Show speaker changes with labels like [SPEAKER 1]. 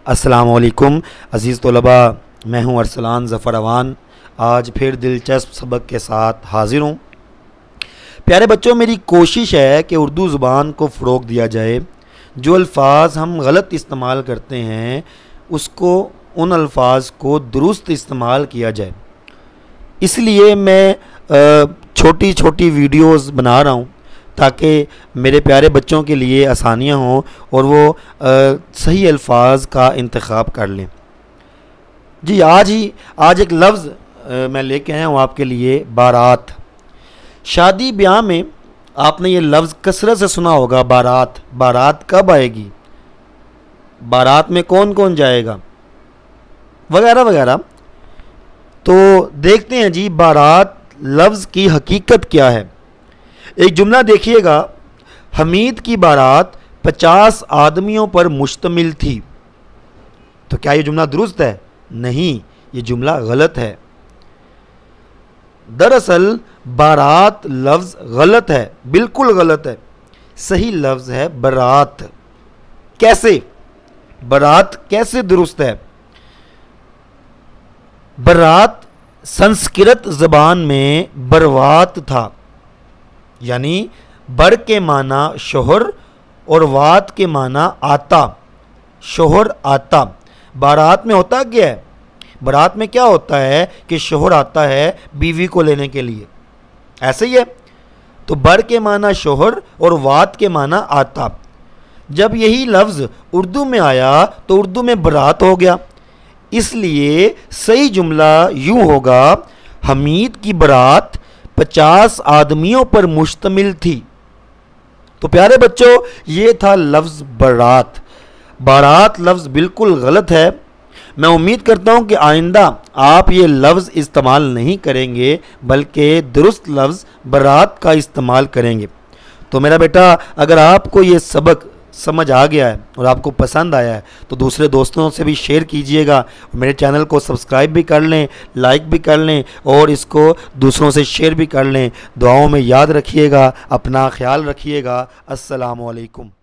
[SPEAKER 1] السلام علیکم عزیز طلباء، میں ہوں ارسلان ظفر اوان۔ آج پھر دلچسپ سبق کے ساتھ حاضر ہوں۔ پیارے بچوں، میری کوشش ہے کہ اردو زبان کو فروغ دیا جائے۔ جو الفاظ ہم غلط استعمال کرتے ہیں ان الفاظ کو درست استعمال کیا جائے۔ اس لیے میں چھوٹی چھوٹی ویڈیوز بنا رہا ہوں تاکہ میرے پیارے بچوں کے لیے آسانیاں ہوں اور وہ صحیح الفاظ کا انتخاب کر لیں۔ جی آج ایک لفظ میں لے کے آیا ہوں آپ کے لیے، بارات۔ شادی بیاہ میں آپ نے یہ لفظ کثرت سے سنا ہوگا، بارات۔ بارات کب آئے گی، بارات میں کون کون جائے گا، وغیرہ وغیرہ۔ تو دیکھتے ہیں جی بارات لفظ کی حقیقت کیا ہے۔ ایک جملہ دیکھیے گا، حمید کی بارات 50 آدمیوں پر مشتمل تھی۔ تو کیا یہ جملہ درست ہے؟ نہیں، یہ جملہ غلط ہے۔ دراصل بارات لفظ غلط ہے، بالکل غلط ہے۔ صحیح لفظ ہے برات۔ کیسے؟ برات کیسے درست ہے؟ برات سنسکرت زبان میں بروات تھا، یعنی بر کے معنی شوہر اور وات کے معنی آتا، شوہر آتا۔ بارات میں ہوتا کیا ہے؟ بارات میں کیا ہوتا ہے کہ شوہر آتا ہے بیوی کو لینے کے لیے، ایسے ہی ہے۔ تو بر کے معنی شوہر اور وات کے معنی آتا۔ جب یہی لفظ اردو میں آیا تو اردو میں برات ہو گیا۔ اس لیے صحیح جملہ یوں ہوگا، حمید کی برات 50 آدمیوں پر مشتمل تھی۔ تو پیارے بچوں، یہ تھا لفظ برات۔ بارات لفظ بالکل غلط ہے۔ میں امید کرتا ہوں کہ آئندہ آپ یہ لفظ استعمال نہیں کریں گے بلکہ درست لفظ برات کا استعمال کریں گے۔ تو میرا بیٹا، اگر آپ کو یہ سبق سمجھ آ گیا ہے اور آپ کو پسند آیا ہے تو دوسرے دوستوں سے بھی شیئر کیجئے گا۔ میرے چینل کو سبسکرائب بھی کر لیں، لائک بھی کر لیں اور اس کو دوسروں سے شیئر بھی کر لیں۔ دعاؤں میں یاد رکھیے گا، اپنا خیال رکھیے گا۔ السلام علیکم۔